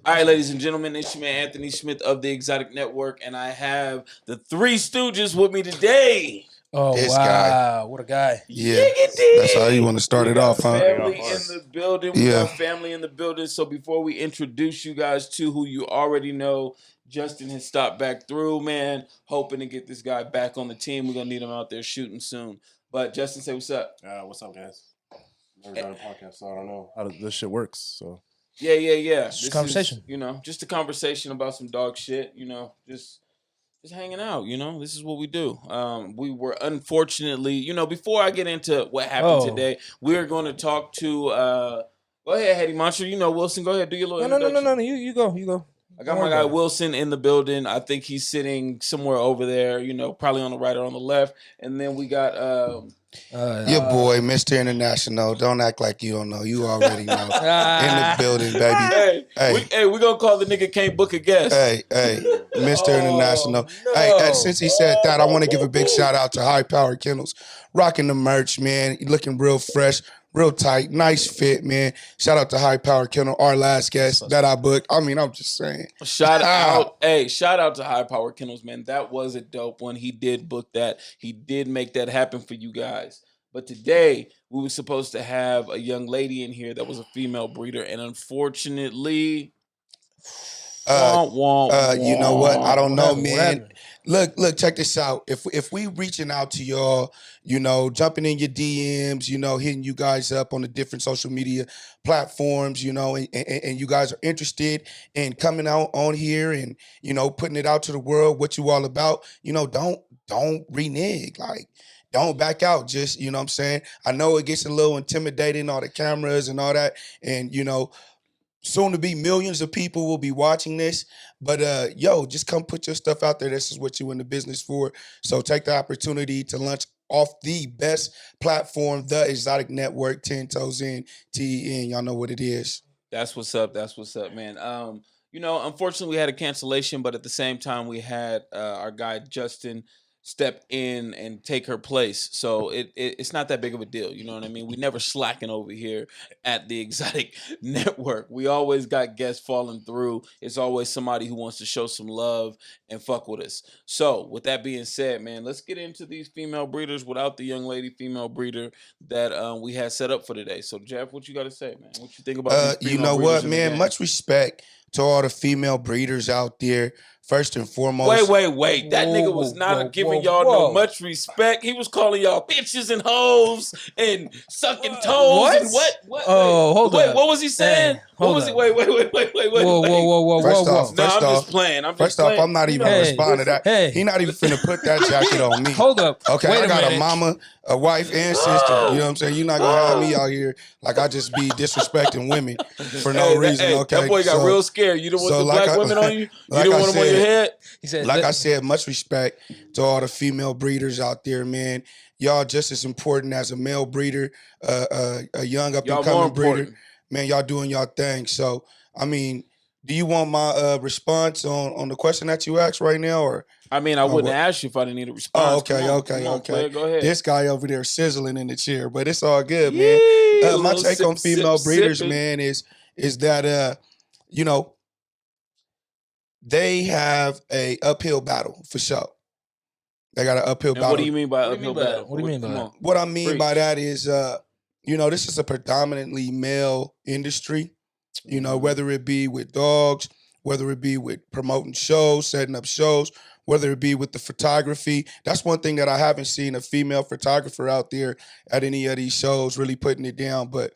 All right, ladies and gentlemen, it's your man Anthony Smith of the Exotic Network, and I have the Three Stooges with me today. Oh, This wow. guy. What a guy. Yeah. Yiggity! That's how you want to start We it got off, huh? family in the building. We Yeah. got family in the building. So before we introduce you guys to who you already know, Justin has stopped back through, man, hoping to get this guy back on the team. We're going to need him out there shooting soon. But Justin, say what's up. What's up, guys? Never done a podcast, so I don't know how this shit works. So Yeah. Just a conversation. Is, just a conversation about some dog shit, just hanging out, this is what we do. We were unfortunately, before I get into what happened today, we're going to talk to, go ahead, Hetty Monster, Wilson, go ahead, do your little introduction. No, you go. I got my guy Wilson in the building. I think he's sitting somewhere over there, probably on the right or on the left. And then we got your boy, Mr. International. Don't act like you don't know. You already know. In the building, baby. Hey, we're going to call the nigga can't book a guest. Hey, Mr. International. No. Hey, since he said that, I want to give a big shout out to High Power Kennels. Rocking the merch, man. Looking real fresh. Real tight, nice fit, man. Shout out to High Power Kennel, our last guest that I booked. I mean, I'm just saying. Shout out to High Power Kennels, man. That was a dope one. He did book that. He did make that happen for you guys. But today, we were supposed to have a young lady in here that was a female breeder, and unfortunately, you know what? I don't know, man. Look, check this out. If we reaching out to y'all, jumping in your DMs, hitting you guys up on the different social media platforms, and you guys are interested in coming out on here and, putting it out to the world, what you all about, don't renege. Like, don't back out. Just, what I'm saying? I know it gets a little intimidating, all the cameras and all that. And, soon to be millions of people will be watching this, but just come put your stuff out there. This is what you in the business for. So take the opportunity to launch off the best platform, the Exotic Network, 10 toes in, TEN. Y'all know what it is. That's what's up, man. Unfortunately we had a cancellation, but at the same time we had our guy Justin step in and take her place. So it's not that big of a deal. You know what I mean? We never slacking over here at the Exotic Network. We always got guests falling through. It's always somebody who wants to show some love and fuck with us. So with that being said, man, let's get into these female breeders without the young lady female breeder that we had set up for today. So Jeff, what you got to say, man? What you think about these female breeders? Man? Much respect to all the female breeders out there. First and foremost. Wait. That nigga was not giving y'all no much respect. He was calling y'all bitches and hoes and sucking toes and what? Oh, hold on. What was he saying? What was he? Wait. Whoa. First off, I'm just playing. I'm not even responding to that. He not even finna put that jacket on me. Hold up. Okay, I got a mama, a wife, and sister. You know what I'm saying? You're not gonna have me out here like I just be disrespecting women for no reason. Okay, that boy got real scared. You don't want the black women on you. You didn't want them on your head. He said, like I said, much respect to all the female breeders out there, man. Y'all just as important as a male breeder, a young up and coming breeder. Man, y'all doing y'all thing. So, I mean, do you want my response on the question that you asked right now, or? I mean, I wouldn't ask you if I didn't need a response. Oh, okay. Player, go ahead. This guy over there sizzling in the chair, but it's all good, man. My take on female breeders, man, is that they have a uphill battle for sure. They got an uphill battle. What do you mean by uphill battle? What do you mean by that? What I mean by that is, this is a predominantly male industry. Whether it be with dogs, whether it be with promoting shows, setting up shows, whether it be with the photography. That's one thing that I haven't seen a female photographer out there at any of these shows really putting it down. But,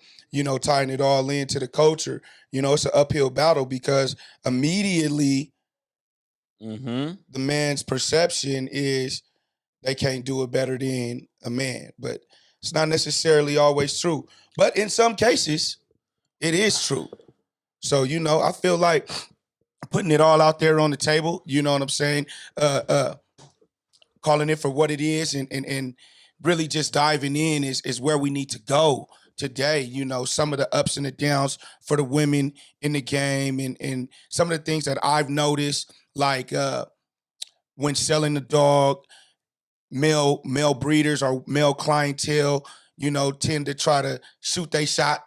tying it all into the culture, it's an uphill battle because immediately the man's perception is they can't do it better than a man. But it's not necessarily always true. But in some cases, it is true. So, I feel like putting it all out there on the table, you know what I'm saying? Calling it for what it is and really just diving in is where we need to go today. Some of the ups and the downs for the women in the game and some of the things that I've noticed, like when selling the dog, male breeders or male clientele, tend to try to shoot their shot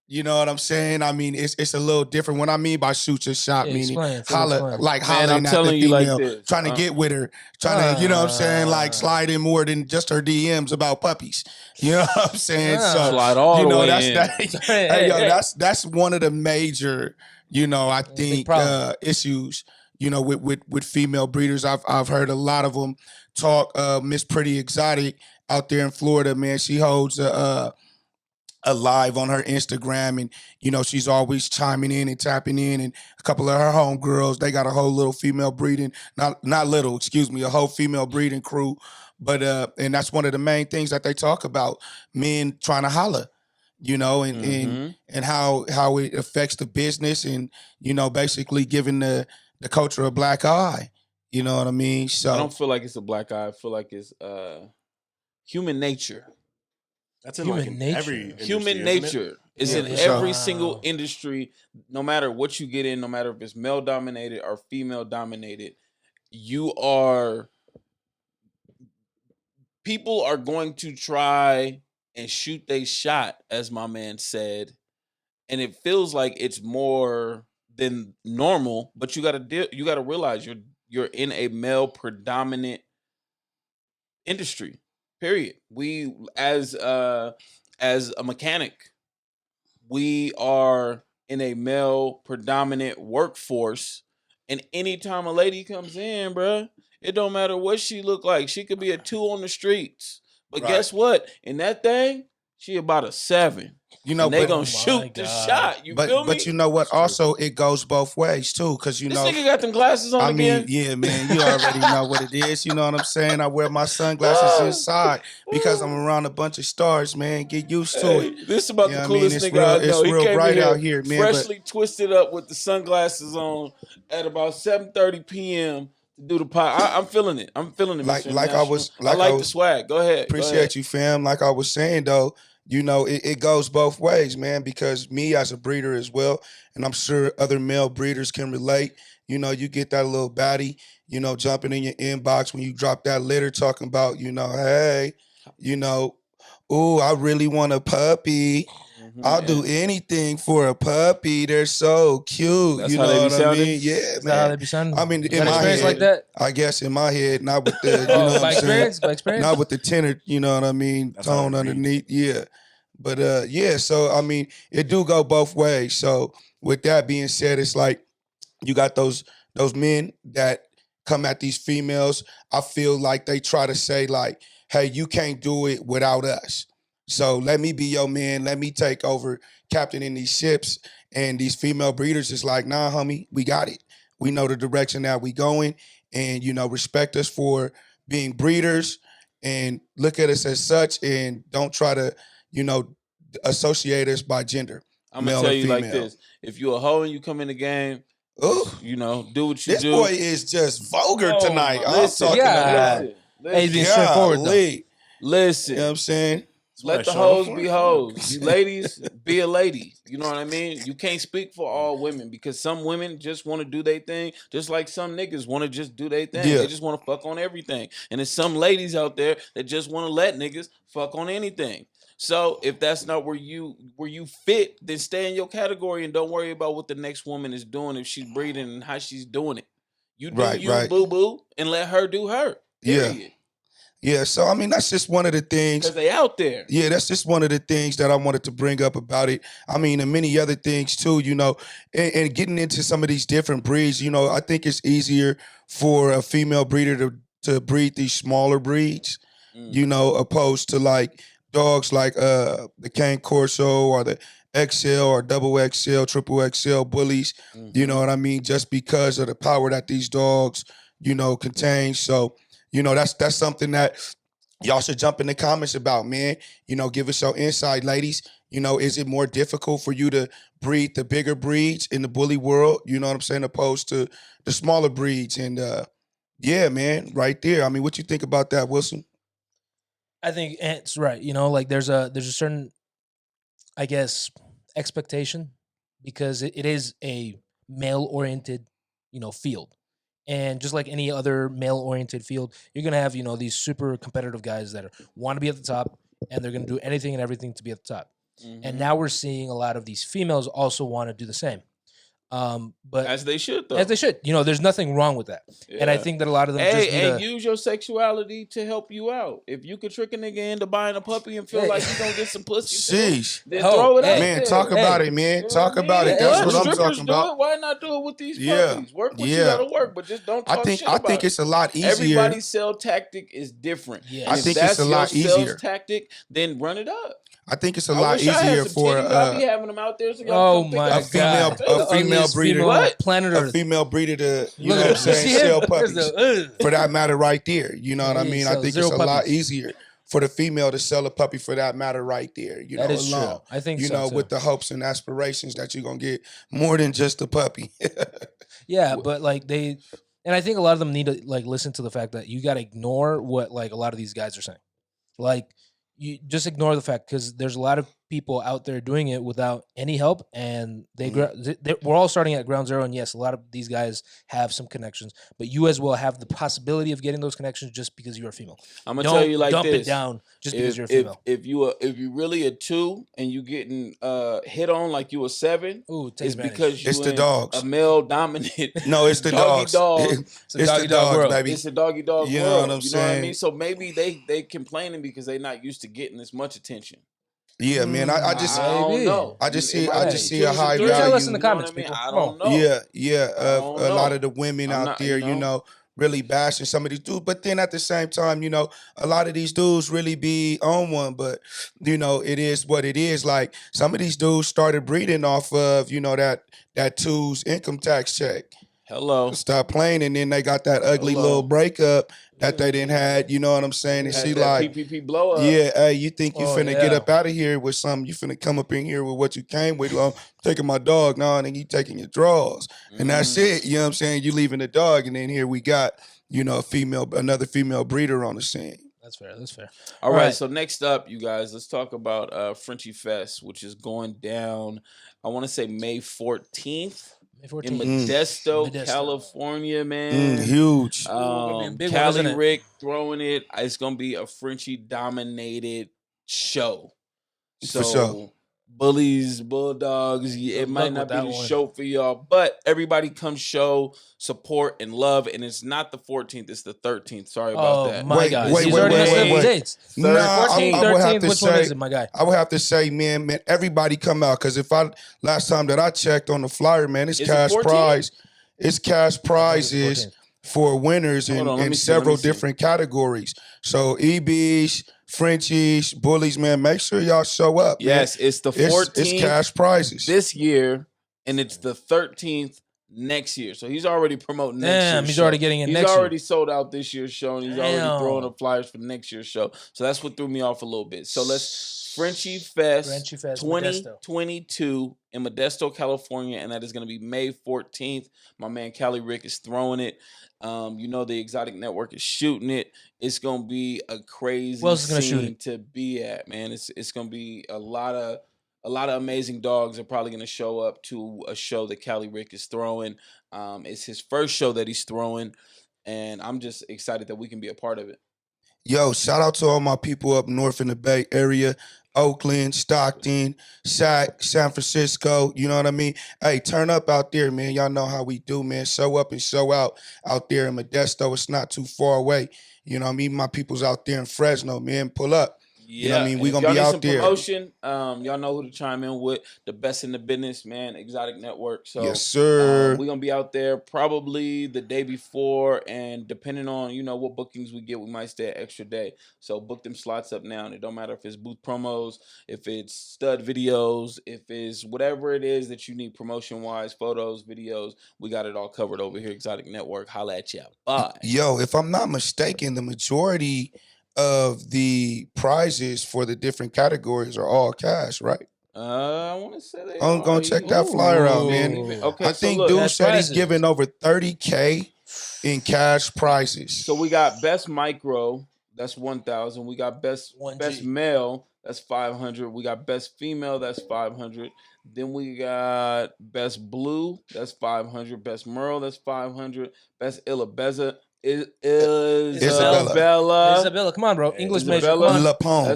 You know what I'm saying? I mean, it's a little different. What I mean by shoot your shot, meaning holler, like hollering at the female, trying to get with her, trying to, you know what I'm saying, like slide in more than just her DMs about puppies. You know what I'm saying? So slide all the way in. That's one of the major, you know, I think issues, you know, with female breeders. I've heard a lot of them talk. Miss Pretty Exotic out there in Florida, man, she holds a live on her Instagram, and you know she's always chiming in and tapping in. And a couple of her homegirls, they got a whole little female breeding, not little, excuse me, a whole female breeding crew. But and that's one of the main things that they talk about: men trying to holler, you know, and how it affects the business, and you know, basically giving the culture a black eye. You know what I mean? So I don't feel like it's a black eye. I feel like it's human nature. That's in human nature. Every industry, human nature is in every single industry. No matter what you get in, no matter if it's male dominated or female dominated, people are going to try and shoot they shot, as my man said, and it feels like it's more than normal. But you gotta realize you're in a male predominant industry. Period. We as a mechanic, we are in a male predominant workforce, and anytime a lady comes in, bruh, it don't matter what she look like. She could be a 2 on the streets, but guess what? In that thing, she about a 7. You know, they gonna shoot the shot. You feel me? But you know what? Also, it goes both ways too, because you know this nigga got them glasses on again. I mean, yeah, man, you already know what it is. You know what I'm saying? I wear my sunglasses inside because I'm around a bunch of stars, man. Get used to it. This is about the coolest nigga I know. It's real bright out here, man. Freshly twisted up with the sunglasses on at about 7:30 p.m. to do the pod. I'm feeling it. I'm feeling it. I like the swag. Go ahead. Appreciate you, fam. Like I was saying though. You know, it goes both ways, man, because me as a breeder as well, and I'm sure other male breeders can relate, you know, you get that little baddie, you know, jumping in your inbox when you drop that litter talking about, you know, hey, you know, ooh, I really want a puppy. I'll do anything for a puppy. They're so cute. That's you know what I mean? Yeah, that's man. how they be sounding. I mean, in my head, like that? I guess in my head, not with the, you know what I'm saying? By experience? Not with the tenor, you know what I mean? That's tone underneath, yeah. But yeah, so I mean, it do go both ways. So with that being said, it's like you got those men that come at these females. I feel like they try to say like, hey, you can't do it without us. So let me be your man. Let me take over captaining these ships. And these female breeders is like, nah, homie, we got it. We know the direction that we going. And, you know, respect us for being breeders and look at us as such and don't try to, you know, associate us by gender. I'm going to tell you like this. If you a hoe and you come in the game, you know, do what you do. This boy is just vulgar tonight. Listen, I'm talking about. Hey, being straightforward though. Listen. You know what I'm saying? Let the hoes be hoes. You ladies, be a lady. You know what I mean? You can't speak for all women because some women just want to do their thing, just like some niggas want to just do their thing. Yeah. They just want to fuck on everything. And there's some ladies out there that just want to let niggas fuck on anything. So if that's not where you fit, then stay in your category and don't worry about what the next woman is doing if she's breeding and how she's doing it. You do you, boo-boo, and let her do her. Period. Yeah. Yeah, so I mean that's just one of the things. Because they out there. Yeah, that's just one of the things that I wanted to bring up about it. I mean, and many other things too, you know, and getting into some of these different breeds, you know, I think it's easier for a female breeder to breed these smaller breeds, you know, opposed to like dogs like the Cane Corso or the XL or double XL, triple XL bullies, you know what I mean? Just because of the power that these dogs, you know, contain. So, you know, that's something that y'all should jump in the comments about, man. You know, give us your insight, ladies. You know, is it more difficult for you to breed the bigger breeds in the bully world, you know what I'm saying, opposed to the smaller breeds? And yeah, man, right there. I mean, what you think about that, Wilson? I think Ant's right. You know, like there's a certain, I guess, expectation because it is a male-oriented, you know, field. And just like any other male-oriented field, you're going to have, you know, these super competitive guys that want to be at the top, and they're going to do anything and everything to be at the top. And now we're seeing a lot of these females also want to do the same. But as they should, though. As they should. You know, there's nothing wrong with that. Yeah. And I think that a lot of them just need to use your sexuality to help you out. If you could trick a nigga into buying a puppy and feel like you're going to get some pussy, then throw it out man, there. talk about it, man. Talk about it. That's what I'm talking about. Why not do it with these puppies? Work what you got to work, but just don't talk shit about I think it's a lot easier. Everybody's sell tactic is different. I think it's a lot easier. Tactic, then run it up. I think it's a lot easier for I'll be having them out there. So a female breeder. What? Planet Earth. A female breeder to, you know what I'm saying, sell puppies. For that matter right there. You know what I mean? I think it's a lot easier for the female to sell a puppy for that matter right there. You know, that is true. I think you know, with the hopes and aspirations that you're going to get more than just a puppy. Yeah, but like and I think a lot of them need to like listen to the fact that you got to ignore what like a lot of these guys are saying. Like, you just ignore the fact because there's a lot of people out there doing it without any help, and we're all starting at ground zero. And yes, a lot of these guys have some connections, but you as well have the possibility of getting those connections just because you're a female. I'm gonna tell you like dump this: it down just because you're a female. If you really a 2 and you getting hit on like you a 7, it's because you the dogs. A male dominant. No, it's the dogs. It's the doggy dog, baby. It's the doggy dog. You world. know what I'm saying? You know what I mean? So maybe they complaining because they're not used to getting this much attention. Yeah, man. I just don't know. I just see a high value. Tell us in the comments, people. I don't know. Yeah. A lot of the women out there, you know, really bashing some of these dudes. But then at the same time, you know, a lot of these dudes really be on one. But, you know, it is what it is. Like some of these dudes started breeding off of, you know, that 2's income tax check. Hello. Stop playing, and then they got that ugly little breakup that they didn't had. You know what I'm saying? And she like PPP blow up. Yeah, hey, you think you finna get up out of here with something? You finna come up in here with what you came with? I'm taking my dog, no, and then you taking your drawers, and that's it. You know what I'm saying? You leaving the dog, and then here we got, you know, another female breeder on the scene. That's fair. All right. So next up, you guys, let's talk about Frenchie Fest, which is going down. I want to say May 14th. In Modesto, California, man. Huge. Cali Rick throwing it. It's going to be a Frenchie-dominated show. So, for sure. Bullies, Bulldogs, it might not be the show for y'all, but everybody come show, support, and love. And it's not the 14th, it's the 13th. Sorry about that. My God. Wait. Dates. 14th, 13th, which one is it, my guy? I would have to say, man, everybody come out. Because last time that I checked on the flyer, man, it's cash prize. It's cash prizes for winners in several different categories. So EBs, Frenchies, Bullies, man, make sure y'all show up. Yes, man. It's the 14th. It's cash prizes this year, and it's the 13th next year. So he's already promoting next year's he's show. already getting it next year. He's already sold out this year's show, and he's already throwing up flyers for next year's show. So that's what threw me off a little bit. So let's Frenchie Fest 2022 in Modesto, California, and that is going to be May 14th. My man Cali Rick is throwing it. You know, the Exotic Network is shooting it. It's gonna be a crazy scene to be at, man. It's gonna be a lot of amazing dogs are probably gonna show up to a show that Cali Rick is throwing. It's his first show that he's throwing, and I'm just excited that we can be a part of it. Yo, shout out to all my people up north in the Bay Area. Oakland, Stockton, San Francisco, you know what I mean? Hey, turn up out there, man. Y'all know how we do, man. Show up and show out there in Modesto. It's not too far away. You know what I mean? My people's out there in Fresno, man. Pull up. You know what I mean? We're going to be out there. Promotion, y'all know who to chime in with. The best in the business, man. Exotic Network. So, yes, sir. We're going to be out there probably the day before. And depending on, you know, what bookings we get, we might stay an extra day. So book them slots up now. And it don't matter if it's booth promos, if it's stud videos, if it's whatever it is that you need promotion-wise, photos, videos. We got it all covered over here. Exotic Network. Holla at ya. Bye. Yo, if I'm not mistaken, the majority of the prizes for the different categories are all cash, right? I want to say they I'm going to check that flyer out, man. Okay, I think dude said he's giving over $30K in cash prizes. So we got best micro, that's 1,000. We got best male, that's 500. We got best female, that's 500. Then we got best blue, that's 500. Best Merle, that's 500. Best Isabella. Come on, bro. English major. Lapone.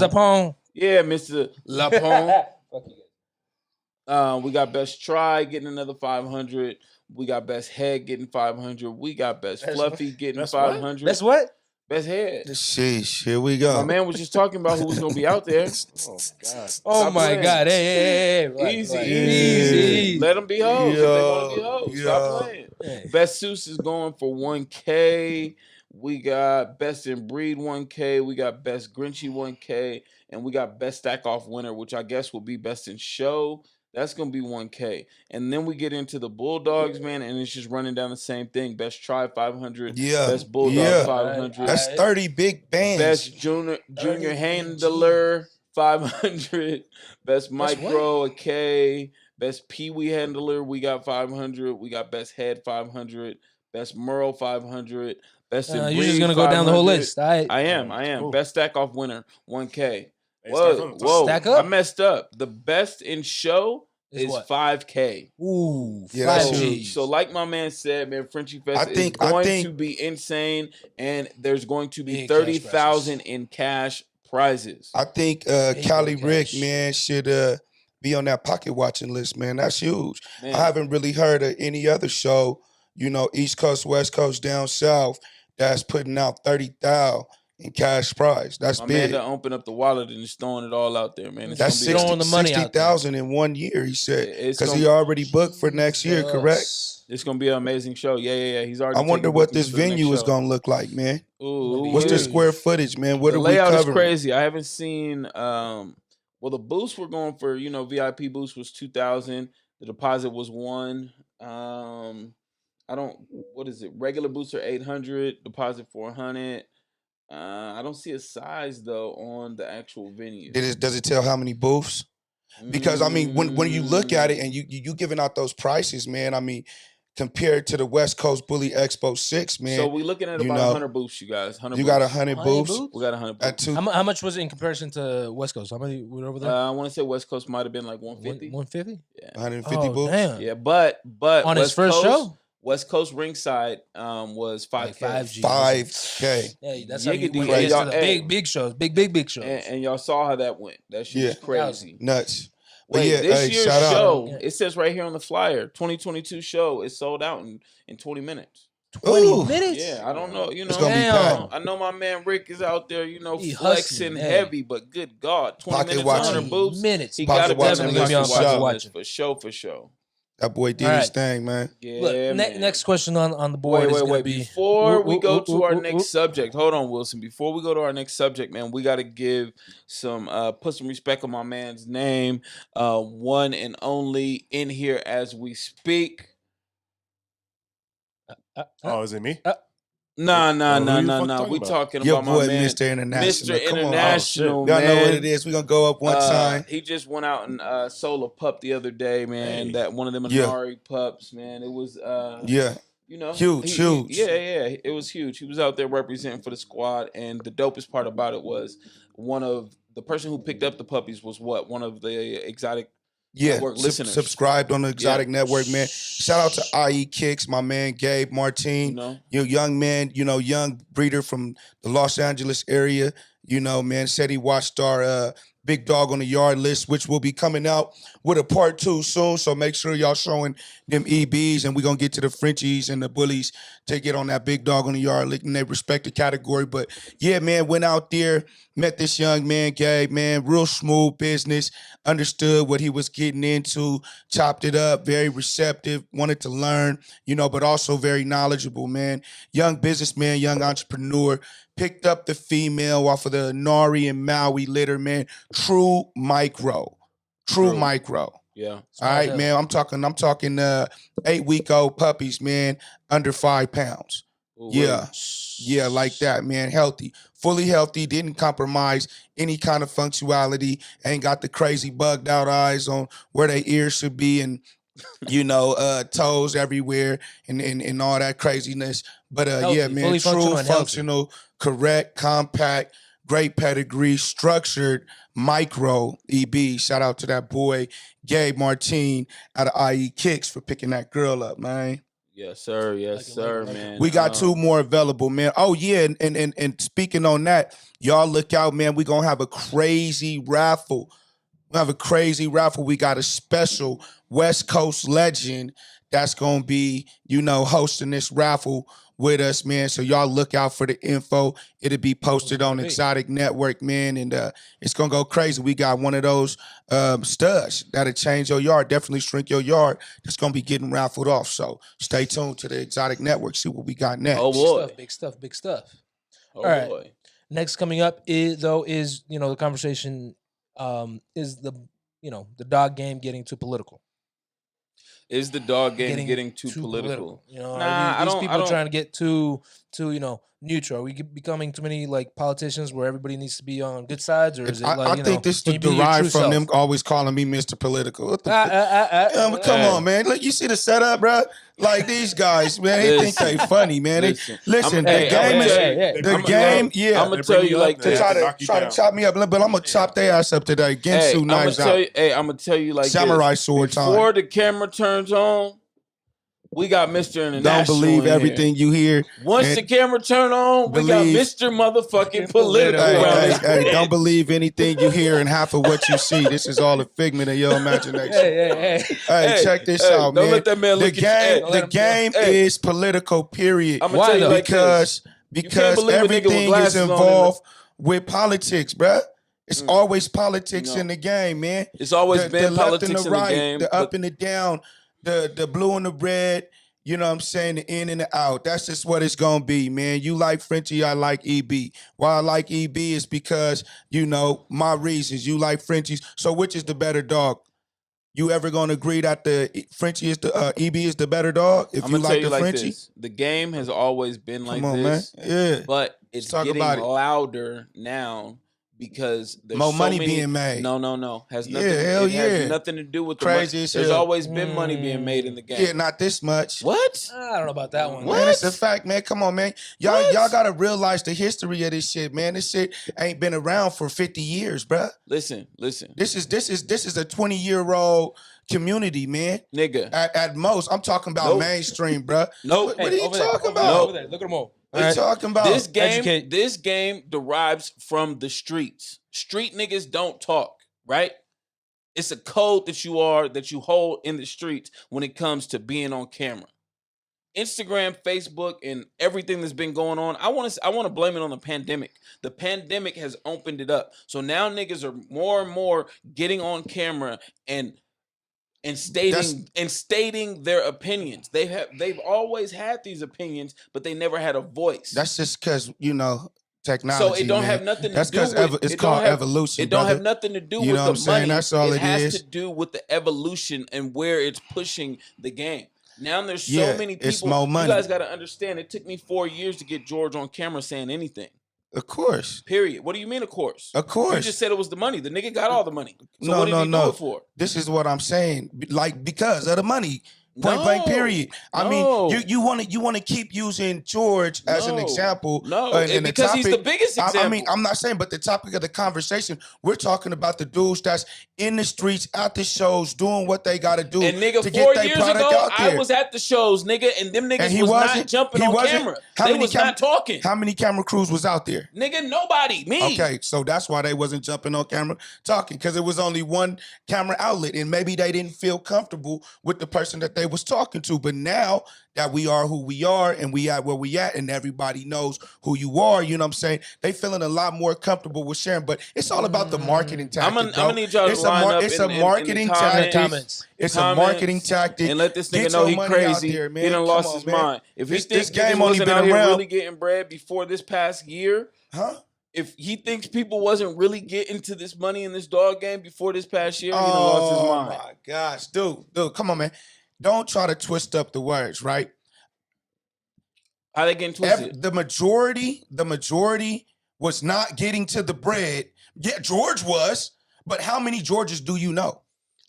Zapone. Yeah, Mr. Lapone. Fuck you guys. We got Best Try getting another 500. We got Best Head getting 500. We got Best Best Fluffy what? getting Best what? 500. That's what? Best Head. Sheesh, here we My go. man was just talking about who was gonna be out there. Oh God. Oh Stop my playing. God! Hey! Right, Easy, right. easy. Let them be hoes if they want to be Yo, hoes. Stop playing. Best Seuss is going for 1K. We got Best in Breed 1K. We got Best Grinchy 1K. And we got Best Stack Off Winner, which I guess will be Best in Show. That's going to be 1K. And then we get into the Bulldogs, man, and it's just running down the same thing. Best Try 500. Yeah, Best Bulldog yeah. 500. That's 30 big bands. Best junior handler 500. Best micro a K. Best Pee Wee handler we got 500. We got best head 500. Best Merle 500. Best in You're just gonna go down the whole list. I am. Cool. Best stack off winner 1K. Hey, Whoa. Stack up? I messed up. The best in show is what? 5K. Ooh, Yeah, that's 5G. huge. So like my man said, man, Frenchie Fest I think- is going to be insane, and there's going to be Big cash 30,000 in cash prizes. I think Cali Rick, man, should be on that pocket watching list, man. That's huge. Man. I haven't really heard of any other show, you know, East Coast, West Coast, down south, that's putting out 30,000 in cash prize. That's My big. man to open up the wallet and just throwing it all out there, man. It's That's gonna be 60, throwing the money out there. 60,000 in 1 year, he said. It's Because gonna- he already booked for next year, correct? It's gonna be an amazing show. Yeah. He's already. I wonder taking what bookings this for the next venue is show. going to look like, man. Ooh, What's the huge. square footage, man? What The are we layout is covering? crazy. I haven't seen. Well, the booths we're going for. You know, VIP booths was 2,000. The deposit was 1. I don't. What is it? Regular booths are 800. Deposit 400. I don't see a size though on the actual venue. Does it tell how many booths? Because I mean, when you look at it and you giving out those prices, man, I mean, compared to the West Coast Bully Expo 6, man. So we're looking at you about know, 100 booths, you guys. 100. You got booths. 100 100 booths booths? We got 100 at booths. two. How much was it in comparison to West Coast? How many were over there? I want to say West Coast might have been like 150. 150? Yeah. 150 booths. Damn. Yeah, but On his West first Coast, show? West Coast ringside was 5K. 5G. 5K. Yeah, that's how you Yiggity. when Hey, it gets y'all- to the hey. big shows. Big shows. And y'all saw how that went. That shit was Yeah. crazy. Nuts. But Wait, yeah, this hey, year's shout out. show, Yeah. it says right here on the flyer, 2022 show is sold out in 20 minutes. 20 Ooh. minutes? Yeah, I don't know. You know, It's gonna be Damn. packed. I know my man Rick is out there, you know, He flexing hustling, hey. heavy, but good God, 20 Pocket minutes, watching. 100 booths. Minutes. He Pocket got to watching definitely list be on for watch sure. list for sure. That boy did All his right. thing, man. Yeah, Look, man. next question on the board is going to Wait. be... Before we go to our ooh, next subject, hold on, Wilson. Before we go to our next subject, man, we got to give some, put some respect on my man's name, one and only in here as we speak. Oh, is it me? Nah. who you fucking We talking about? talking Your about boy, my man, Mr. International. Mr. Come on. International, Y'all man. know what it is. We're going to go up one time. He just went out and sold a pup the other day, man. Hey. That one of them Yeah. Minari pups, man. It was Yeah. you know, Huge. Yeah, it was huge. He was out there representing for the squad, and the dopest part about it was the person who picked up the puppies was one of the exotic Yeah. network listeners. Subscribed on the Exotic Network, man. Shout out to IE Kicks, my man Gabe Martin. You know, Young man, young breeder from the Los Angeles area, man, said he watched our Big Dog on the Yard list, which will be coming out with a part 2 soon. So make sure y'all showing them EBs, and we're going to get to the Frenchies and the Bullies to get on that Big Dog on the Yard list in their respective category. But yeah, man, went out there, met this young man, Gabe, man, real smooth business, understood what he was getting into, chopped it up, very receptive, wanted to learn, but also very knowledgeable, man. Young businessman, young entrepreneur, picked up the female off of the Nari and Maui litter, man. True micro. yeah. All right, hell. man. I'm talking 8-week-old puppies, man, under 5 pounds. Ooh, Yeah. Yeah, like that, man. Healthy. Fully healthy, didn't compromise any kind of functionality, ain't got the crazy bugged out eyes on where their ears should be, and toes everywhere and all that craziness. But Healthy, yeah, man, fully functional true and healthy. functional, correct, compact, great pedigree, structured, micro EB. Shout out to that boy, Gabe Martin out of IE Kicks for picking that girl up, man. Yes, sir. Yes, Like it, sir, like it. man. We got 2 more available, man. Oh yeah, and speaking on that, y'all look out, man. We gonna have a crazy raffle. We have a crazy raffle. We got a special West Coast legend that's gonna be, hosting this raffle with us, man. So y'all look out for the info. It'll be posted on Exotic Network, man, and it's gonna go crazy. We got one of those studs that'll change your yard, definitely shrink your yard. That's gonna be getting raffled off. So stay tuned to the Exotic Network. See what we got next. Oh boy, Big stuff. Oh All right. boy. Next coming up is the conversation is the dog game getting too political. Is the dog game getting too political? Nah, these people are trying to get too neutral. Are we becoming too many like politicians where everybody needs to be on good sides, or is it like I think this is derived from them always calling me Mr. Political. What the come on, man. Look, you see the setup, bro? Like these guys, man, they think they funny, man. Listen, the game is yeah. I'm gonna tell you like this. Try to chop me up, but I'm gonna chop their ass up today. Gensu knives out. I'm gonna tell you like samurai this. Sword time. Before the camera turns on, we got Mr. International. Don't believe everything you hear. Once the camera turn on, we got Mr. Motherfucking Political. Hey, don't believe anything you hear and half of what you see. This is all a figment of your imagination. Hey, check this out, man. Don't let that man look at you. The game is political, period. I'm gonna tell you like because everything is involved with politics, bruh. It's always politics in the game, man. It's always been politics in the game. The up and the down. The blue and the red, you know what I'm saying, the in and the out. That's just what it's going to be, man. You like Frenchie, I like EB. Why I like EB is because, my reasons. You like Frenchies. So which is the better dog? You ever going to agree that the Frenchie is the EB is the better dog? If you like the Frenchie? This. The game has always been like Come on, this. Man. Yeah. But it's getting louder now. Because there's more so money many, being made. No. Has nothing. Has nothing to do with crazy. The money. There's always been money being made in the game. Yeah, not this much. What? I don't know about that one. Man, it's a fact, man. Come on, man. Y'all gotta realize the history of this shit, man. This shit ain't been around for 50 years, bruh. Listen. This is a 20-year-old community, man. Nigga. At most, I'm talking about mainstream, bruh. Nope. What are you talking about? Over there. Look at them all. What are you talking about? This game derives from the streets. Street niggas don't talk, right? It's a code that you hold in the streets when it comes to being on camera. Instagram, Facebook, and everything that's been going on. I want to blame it on the pandemic. The pandemic has opened it up. So now niggas are more and more getting on camera and stating their opinions. They've always had these opinions, but they never had a voice. That's just because, technology. So it don't have nothing to do with it's called evolution. It don't have nothing to do with the money. Saying? That's all it has is. to do with the evolution and where it's pushing the game. Now there's so many people. It's more money. You guys got to understand. It took me 4 years to get George on camera saying anything. Of course. Period. What do you mean, of course? Of course. You just said it was the money. The nigga got all the money. So what did he do it for? This is what I'm saying. Like, because of the money. Point blank, period. I mean, you want to keep using George as an example. Because he's the biggest example. I mean, I'm not saying, but the topic of the conversation, we're talking about the dudes that's in the streets, at the shows, doing what they got to do. And nigga, to 4 get years product ago, out there. I was at the shows, nigga, and them niggas was not jumping on camera. They was not talking. How many camera crews was out there? Nigga, nobody. Me. Okay, so that's why they wasn't jumping on camera talking, because it was only one camera outlet, and maybe they didn't feel comfortable with the person that they was talking to. But now that we are who we are and we at where we at and everybody knows who you are, you know what I'm saying? They feeling a lot more comfortable with sharing, but it's all about the marketing tactic. I'm gonna need y'all to line up it's a marketing tactic. It's a marketing tactic. And let this nigga know he crazy. There, he done lost his mind. If he thinks game wasn't been out here around really getting bread before this past year, if he thinks people wasn't really getting to this money in this dog game before this past year, he done lost his mind. Oh my gosh, dude, come on, man. Don't try to twist up the words, right? How they getting twisted? The majority was not getting to the bread. Yeah, George was, but how many Georges do you know?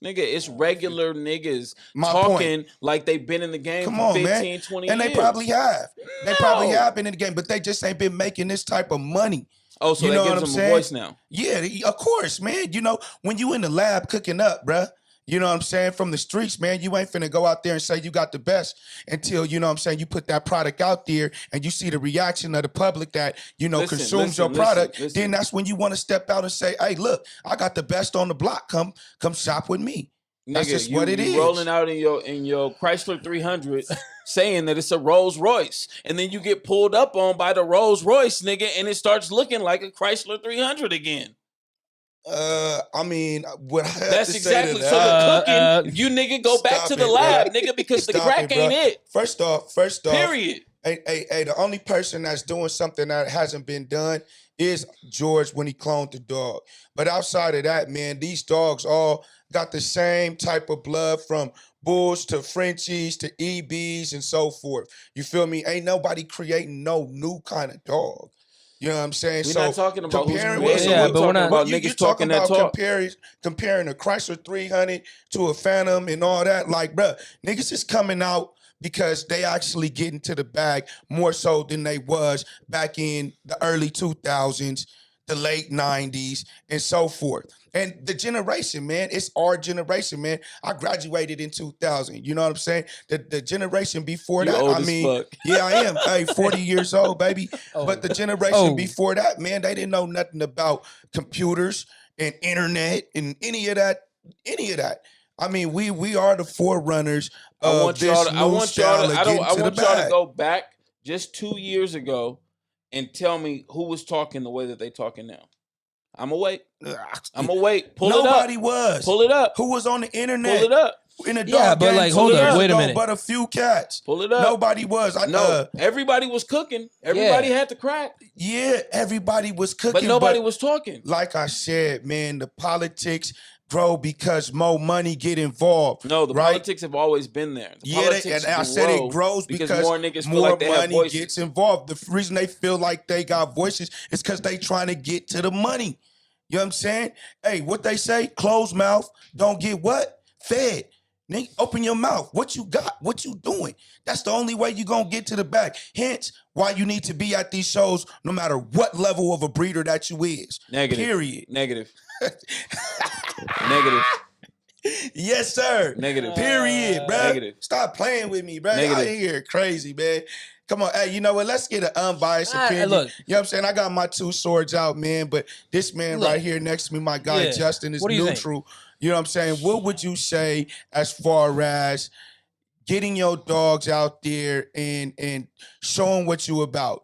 Nigga, it's regular niggas talking like they've been in the game for 15, 20 years. And they probably have. They probably have been in the game, but they just ain't been making this type of money. Oh, so that gives them a voice now. Yeah, of course, man. You know, when you in the lab cooking up, bruh, You know what I'm saying? From the streets, man, you ain't finna go out there and say you got the best until, you know what I'm saying, you put that product out there and you see the reaction of the public that, you know, consumes your product. Then that's when you want to step out and say, hey, look, I got the best on the block. Come shop with me. That's just what it is. Rolling out in your Chrysler 300 saying that it's a Rolls Royce. And then you get pulled up on by the Rolls Royce, nigga, and it starts looking like a Chrysler 300 again. I mean, what I have That's to exactly say to so that, the cooking, you nigga go back to the lab, nigga, because the crack ain't it. First off, period. Hey, the only person that's doing something that hasn't been done is George when he cloned the dog. But outside of that, man, these dogs all got the same type of blood from bulls to Frenchies to EBs and so forth. You feel me? Ain't nobody creating no new kind of dog. You know what I'm saying? We're not talking about comparing, but we're not about niggas talking that talk. Comparing a Chrysler 300 to a Phantom and all that. Like, bruh, niggas is coming out because they actually get into the bag more so than they was back in the early 2000s, the late 90s, and so forth. And the generation, man, it's our generation, man. I graduated in 2000. You know what I'm saying? The generation before that, old I as mean, fuck. yeah, I am. Hey, 40 years old, baby. But the generation before that, man, they didn't know nothing about computers and internet and any of that. I mean, we are the forerunners of this new style of getting to the bag. I want y'all to go back just 2 years ago and tell me who was talking the way that they talking now. I'm gonna wait. Pull it up. Nobody was. Pull it up. Who was on the internet? Pull it up. In a dog Yeah, but game like, 2 hold up, years wait a ago, minute. But a few cats. Pull it up. Nobody was. Everybody was cooking. Everybody had the crack. Yeah, everybody was cooking. But nobody was talking. Like I said, man, the politics grow because more money get involved. No, the politics have always been there. And I said it grows because more niggas more feel like money gets involved. The reason they feel like they got voices is because they trying to get to the money. You know what I'm saying? Hey, what they say? Closed mouth don't get what? Fed. Nigga, open your mouth. What you got? What you doing? That's the only way you gonna get to the back. Hence, why you need to be at these shows no matter what level of a breeder that you is. Negative. Period. Negative. Negative. Yes, sir. Negative. Period, bro. Negative. Stop playing with me, bro. Negative. Y'all in here crazy, man. Come on, hey, you know what? Let's get an unbiased opinion. Look, you know what I'm saying? I got my two swords out, man, but this man right here next to me, my guy Justin, is neutral. You know what I'm saying? What would you say as far as getting your dogs out there and showing what you about?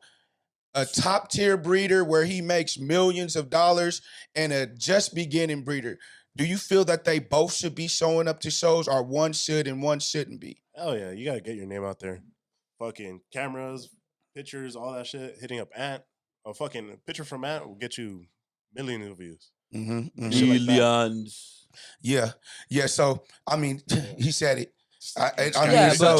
A top tier breeder where he makes millions of dollars and a just beginning breeder. Do you feel that they both should be showing up to shows, or one should and one shouldn't be? Oh yeah, you gotta get your name out there. Fucking cameras, pictures, all that shit. Hitting up Ant. A fucking picture from Ant will get you millions of views. Millions. Yeah. So I mean, he said it. But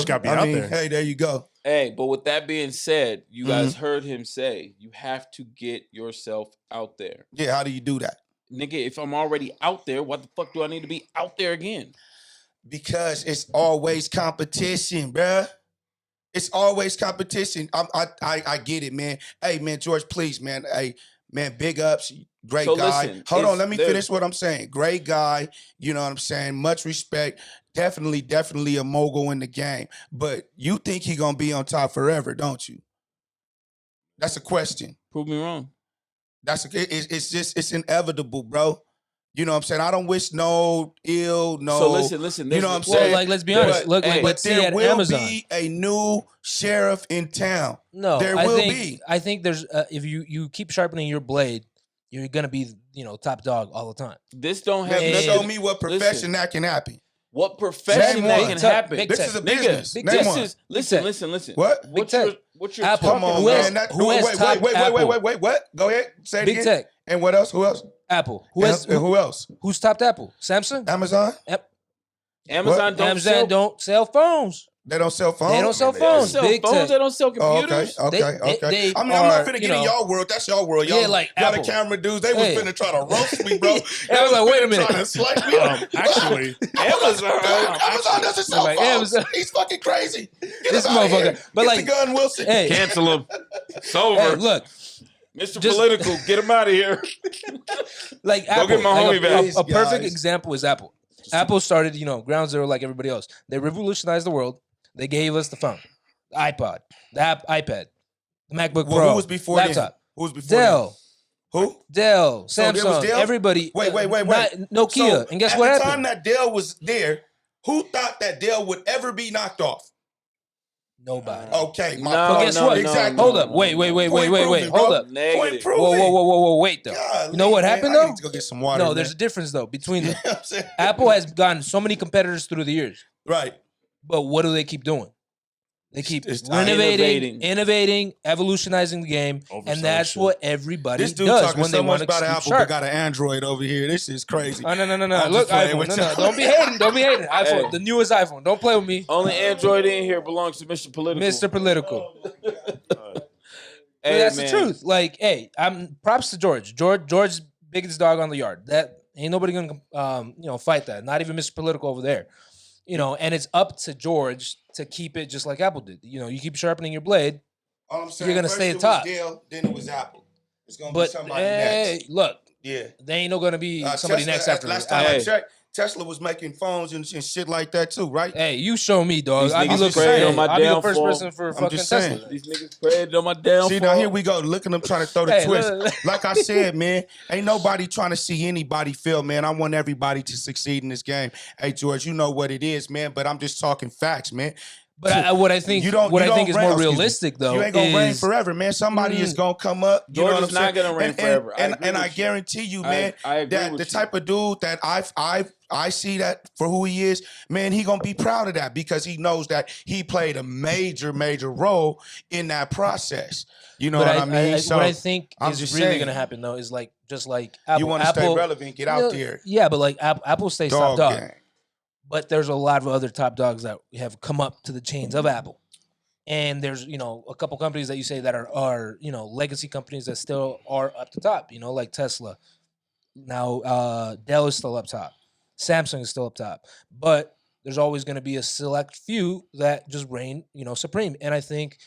gotta be out there. Hey, there you go. Hey, but with that being said, you guys heard him say you have to get yourself out there. Yeah, how do you do that? Nigga, if I'm already out there, what the fuck do I need to be out there again? Because it's always competition, bruh. It's always competition. I get it, man. Hey, man, George, please, man. Hey, man, big ups. Great guy. Listen, Hold on, let me finish what I'm saying. Great guy. You know what I'm saying? Much respect. Definitely a mogul in the game. But you think he gonna be on top forever, don't you? That's a question. Prove me wrong. It's inevitable, bro. You know what I'm saying? I don't wish no ill, no. So listen. You know what I'm saying? Well, like, let's be honest. Look, like, let's see at Amazon. There will be a new sheriff in town. No, there will be. I think there's if you keep sharpening your blade, you're gonna be top dog all the time. This don't have. Show me what profession that can happen. What profession that can happen? This is a business. Listen. What? What's your Apple. Come on, man. Wait. What? Go ahead. Say it Big again. Tech. And what else? Who else? Apple. Who else? Who's topped Apple? Samsung? Amazon? Yep. Amazon don't sell phones. They don't sell phones? They don't sell phones. Big Tech. They don't sell computers. Okay. I mean, I'm not finna get in y'all world. That's y'all world. Y'all, like y'all the Apple. camera dudes. They was finna try to roast me, bro. I was like, wait a minute. Trying to slice me up. Actually, Amazon doesn't sell phones. Amazon. He's fucking crazy. Get This him out of motherfucker. here. But Get like, the gun, Wilson. Hey, Cancel him. It's over. hey, look, Mr. Political, get him out of here. like Go Apple. get my homie back. A perfect example is Apple. Apple started, ground zero like everybody else. They revolutionized the world. They gave us the phone, the iPod, the iPad, the MacBook Pro, who was before laptop. Who was before Dell. Who? Dell, So there was Samsung, Dell? everybody. Wait. Nokia. So and guess what at the happened? time that Dell was there, who thought that Dell would ever be knocked off? Nobody. Okay, But guess what? Exactly. Hold up. Wait. Hold up. Point proven. Whoa. Wait, though. Golly, You know what man, happened, I though? need to go get some water. No, man. there's a difference, though, between them. You know what I'm saying? Apple has gotten so many competitors through the years. Right. But what do they keep doing? They keep It's innovating, evolutionizing the game, and that's what everybody This dude does talking when they so much want to about keep Apple, sharp. but got an Android over here. This is crazy. Oh, no. I'm Look, just playing iPhone. with No. y'all. Don't be hating. iPhone. Hey. The newest iPhone. Don't play with me. Only Android in here belongs to Mr. Political. Mr. Political. Hey, But that's man. the truth. Like, hey, I'm props to George. George's biggest dog on the yard. That ain't nobody gonna fight that. Not even Mr. Political over there. And it's up to George to keep it just like Apple did. You keep sharpening your blade. All I'm saying, You're gonna first stay it at top. was Dell, then it was Apple. It's gonna be But somebody hey, next. look, Yeah. they ain't gonna be somebody Tesla, next after last me. time Hey. I checked, Tesla was making phones and shit like that too, right? Hey, you show me, dog. These I'll be niggas looking. prayed on my I'll be the first downfall. person for I'm fucking just saying. Tesla. These niggas prayed on my downfall. See, now here we go. Look at them trying to throw the Hey, twist. look. Like I said, man, ain't nobody trying to see anybody fail, man. I want everybody to succeed in this game. Hey, George, you know what it is, man, but I'm just talking facts, man. But what I think, is more realistic, though, you ain't gonna reign is forever, man. Somebody is gonna come up. You know George what is I'm not saying? gonna reign And- forever. I And, agree and I with you. guarantee you, man, I agree that with the you. type of dude that I see that for who he is, man, he gonna be proud of that because he knows that he played a major role in that process. You know what I mean? So what I think I'm is just really saying. going to happen, though, is just like Apple. you want to stay relevant, get out there. Yeah, but like Apple stays top Dog dog. game. But there's a lot of other top dogs that have come up to the chains of Apple. And there's, a couple companies that you say that are legacy companies that still are up the top, like Tesla. Now, Dell is still up top. Samsung is still up top. But there's always going to be a select few that just reign, supreme. And I think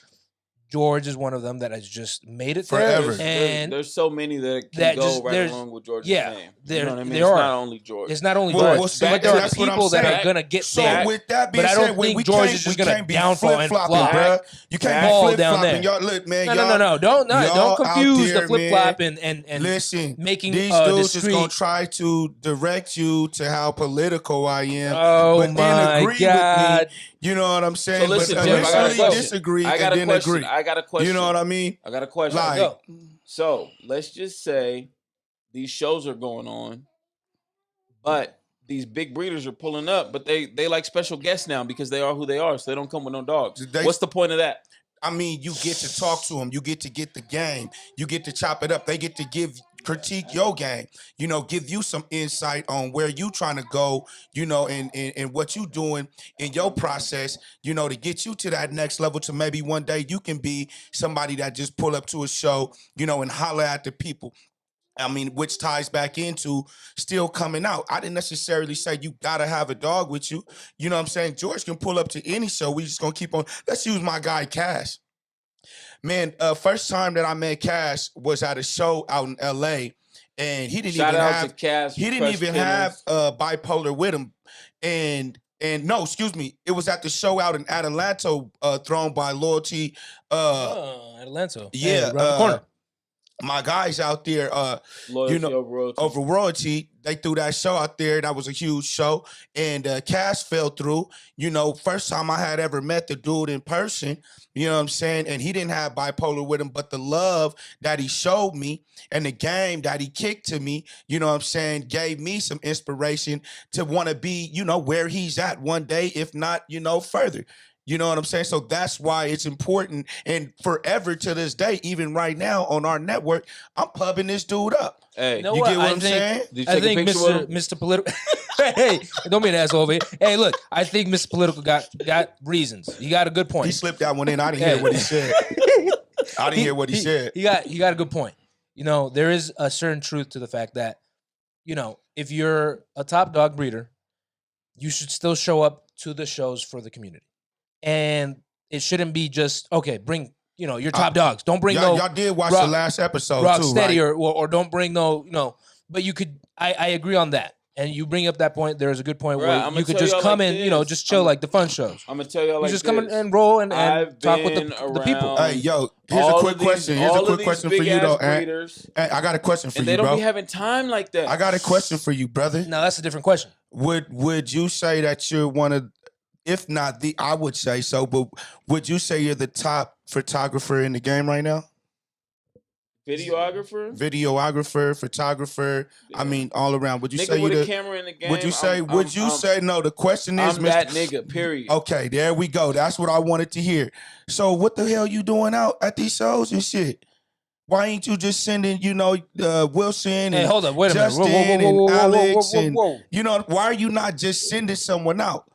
George is one of them that has just made it Forever. there. And there's so many that can go right along with George's name. You know what I mean? There it's are. not only George. It's not only Well, George, see, but there are that's what I'm people that saying. are going to get So there. with that being But I said, don't we think George can't, is we just going can't to be downfall and flip-flopping, flop. bruh. You can't Fall be down flip-flopping. there. Y'all, look, man. No. Don't y'all confuse out there, the flip flop man. and Listen, making these dudes discreet. is gonna try to direct you to how political I am, Oh but then my agree God. with me. You know what I'm saying? So listen, but Jeff, I got a initially question. disagree I got and a then question. agree. I got a question. You know what I mean? I got a question. Like, Go. So let's just say these shows are going on, but these big breeders are pulling up, but they like special guests now because they are who they are, so they don't come with no dogs. What's the point of that? I mean, you get to talk to them. You get the game. You get to chop it up. They get to critique your game. Give you some insight on where you trying to go. And what you doing in your process. To get you to that next level. To maybe one day you can be somebody that just pull up to a show. And holler at the people. I mean, which ties back into still coming out. I didn't necessarily say you gotta have a dog with you. You know what I'm saying? George can pull up to any show. We just gonna keep on. Let's use my guy Cash. Man, first time that I met Cash was at a show out in LA, and he didn't Shout even out have to Cass, he didn't Fresh even Killers. have bipolar with him. And no, excuse me, it was at the show out in Atlanta, thrown by Loyalty. Atlanta. Yeah, Hey, around the corner. My guys out there, Loyalty over royalty. over royalty, they threw that show out there. That was a huge show, and Cash fell through. First time I had ever met the dude in person. You know what I'm saying? And he didn't have bipolar with him, but the love that he showed me and the game that he kicked to me, you know what I'm saying, gave me some inspiration to want to be, where he's at one day, if not, further. You know what I'm saying? So that's why it's important. And forever to this day, even right now on our network, I'm pubbing this dude up. Hey, You know You what? get what I I'm think- saying? did you I take a think picture with him? Mr. Political. Hey, don't be an asshole over here. Hey, look, I think Mr. Political got reasons. He got a good point. He slipped that one in. I didn't hear what he said. I didn't hear what he said. He got a good point. There is a certain truth to the fact that, if you're a top dog breeder, you should still show up to the shows for the community. And it shouldn't be just, okay, bring, your top dogs. Don't bring Y'all did watch the last episode rock too, steady right? or don't bring but you could, I agree on that. And you bring up that point. There is a good point Right, where I'ma you could tell just y'all come like in, you know, this. just chill like the fun shows. I'm gonna tell y'all You like just this. come in and roll and I've talk with been the people. around Hey, yo, here's a all quick of these- question. Here's a all of quick these question for you, big-ass though, Ant. breeders, Hey, I got a question for and you, they don't bro. be having time like that. I got a question for you, brother. No, that's a different question. Would you say that you're one of, if not the, I would say so, but would you say you're the top photographer in the game right now? Videographer, photographer. Yeah. I mean, all around. Would you Nigga say you with a the? camera in the game. Would you say? No. The question is, I'm that nigga. Period. Okay, there we go. That's what I wanted to hear. So, what the hell you doing out at these shows and shit? Why ain't you just sending, Wilson and Hey, hold up, wait a Justin minute. and Alex Whoa. and why are you not just sending someone out?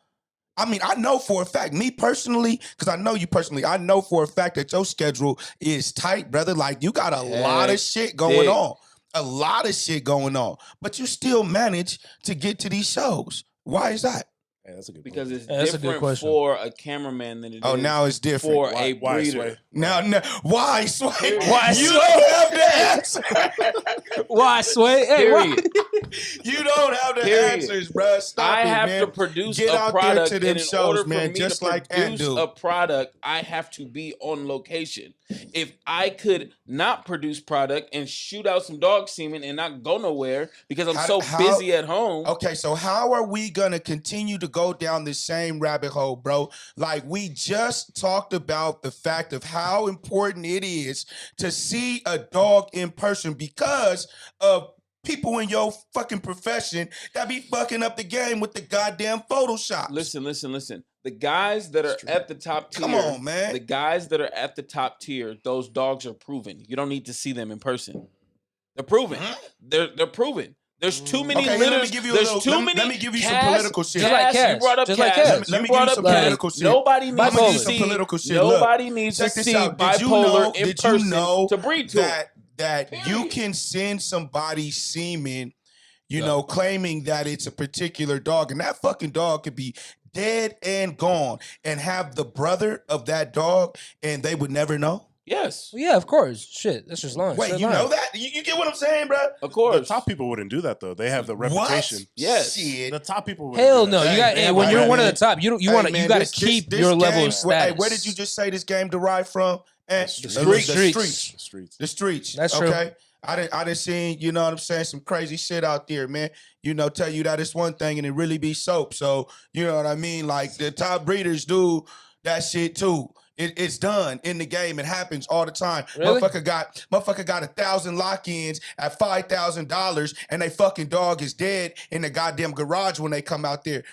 I mean, I know for a fact, me personally, because I know you personally, I know for a fact that your schedule is tight, brother. Like, you got a lot of shit going on. A lot of shit going on. But you still manage to get to these shows. Why is that? Yeah, that's a good Because point. it's That's a good different question. for a cameraman than it is now it's different. for a breeder. Sway? Now, why, Sway? Why, You Sway? don't have the answer. Why, Sway? Hey, Period. You don't have the Period. answers, bro. Stop I it, have man. to produce Get a out there product, to them and in shows, order for man, me just to like Ant produce do. a product, I have to be on location. If I could not produce product and shoot out some dog semen and not go nowhere because I'm so busy at home. Okay, so how are we gonna continue to go down the same rabbit hole, bro? Like, we just talked about the fact of how important it is to see a dog in person because of people in your fucking profession that be fucking up the game with the goddamn Photoshop. Listen. The guys that are at the top tier. Come on, man. The guys that are at the top tier, those dogs are proven. You don't need to see them in person. They're proven. They're proven. There's too many litters. Let me give you let me give you some political shit. Just like Cass. You brought up Just like Cass. Cass. Let me give you some political shit. Nobody needs to Bipolar. see political shit. Nobody needs to Check this see out. bipolar in Did you person know to breed to. that you can send somebody semen, claiming that it's a particular dog, and that fucking dog could be dead and gone, and have the brother of that dog, and they would never know? Yes. Well, yeah, of course. Shit, that's just lying. Wait, Straight you lying. know that? You get what I'm saying, bro? Of course. The top people wouldn't do that though. They have the reputation. Yes. Shit. The top people wouldn't Hell do no. that. You got Hey, when you're man, one of man. the top, you got to keep your level of status. Where did you just say this game derived from? The streets. The streets. That's true. Okay. I didn't seen, you know what I'm saying, some crazy shit out there, man. Tell you that it's one thing and it really be soap. So, you know what I mean? Like, the top breeders do that shit too. It's done in the game. It happens all the time. Really? Motherfucker got 1,000 lock-ins at $5,000 and they fucking dog is dead in the goddamn garage when they come out there.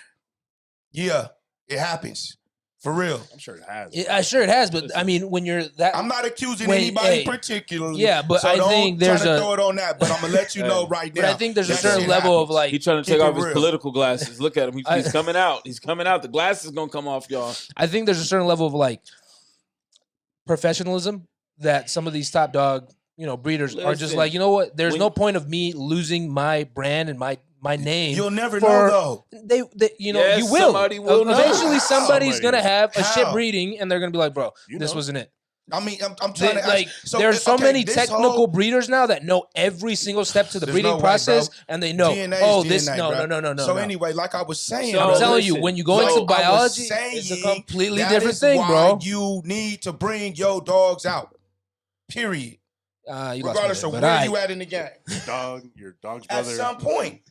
Yeah, it happens. For real. I'm sure it has. It has, but I mean, when you're that, I'm not accusing anybody particularly. Yeah, but so I don't think there's try to throw it on that. But I'm gonna let you know right now. But I think there's a that certain shit level happens. of like. He's trying to keep take it off his real. political glasses. Look at him. He's coming out. He's coming out. The glasses gonna come off, y'all. I think there's a certain level of like professionalism that some of these top dog, breeders are just Listen, like, you know what? There's when- no point of me losing my brand and my name. You'll never for- know though. They Yes, you will. somebody will know. Eventually, somebody's Somebody. gonna have a shit How? breeding, and they're gonna be like, "Bro, this wasn't it." I mean, I'm trying to Like, ask, there's so okay, many this technical whole breeders now that know every single step to the There's breeding no way, process, bro. and they know. DNA is Oh, DNA, this bro. no. So no. anyway, like I was saying, So- I'm brother, telling you, listen, when you go so into I was biology, saying it's a completely that different is thing, why bro. You need to bring your dogs out. Period. You lost me Regardless there, of but where I- you at in the game. Your dog's At brother. some point.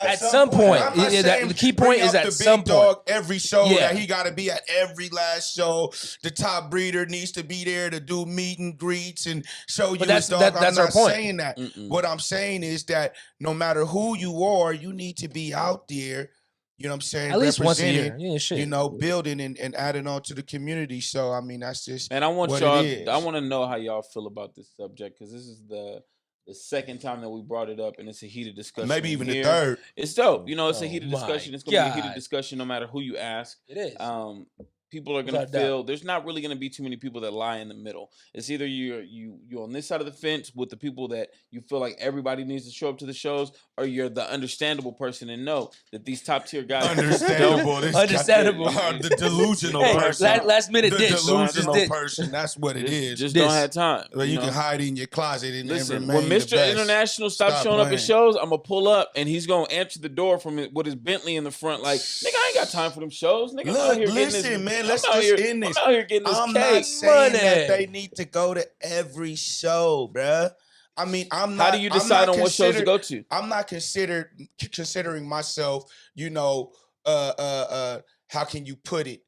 At some point. I'm not Yeah, saying the key bring point is out at the some big dog point. every show Yeah. that he got to be at every last show. The top breeder needs to be there to do meet and greets and show you that's- his dog. that's I'm our not point. saying that. Mm-mm. What I'm saying is that no matter who you are, you need to be out there. You know what I'm saying? At least once a representing, year. Yeah, shit. Building and adding on to the community. So I mean, that's just And I want what y'all. it is. I want to know how y'all feel about this subject because this is the second time that we brought it up, and it's a heated discussion. maybe even here. the third. It's dope. It's a Oh heated my discussion. It's gonna be a heated God. discussion no matter who you ask. It is. people are gonna feel there's not really gonna be too many people that lie in the middle. It's either you're on this side of the fence with the people that you feel like everybody needs to show up to the shows, or you're the understandable person and know that these top tier guys understandable, the delusional person, last minute the dish, delusional person. That's what it is. Just don't have time. Well, you can hide in your closet and listen. remain When Mr. the best. International stops showing up at shows, I'm gonna pull up and he's gonna answer the door with his Bentley in the front. Like, nigga, I ain't got time for them shows. Nigga, look, listen, man. Let's just end this. I'm out here getting this I'm cake. not saying that they need to go to every show, bruh. I mean, I'm not. How do you decide on what shows to go to? I'm not considering myself. How can you put it?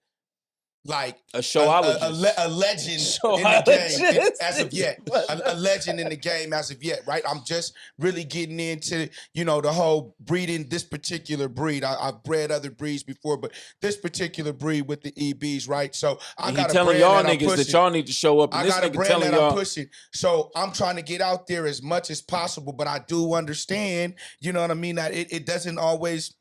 Like a showologist, a legend in the game as of yet. A legend in the game as of yet, right? I'm just really getting into, the whole breeding this particular breed. I've bred other breeds before, but this particular breed with the EBs, right? So I got a telling y'all niggas that y'all need to show up. And I got a brand that I'm pushing. So I'm trying to get out there as much as possible, but I do understand, you know what I mean, that it doesn't always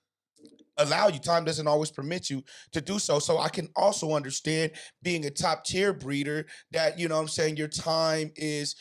allow you. Time doesn't always permit you to do so. So I can also understand being a top tier breeder that, your time is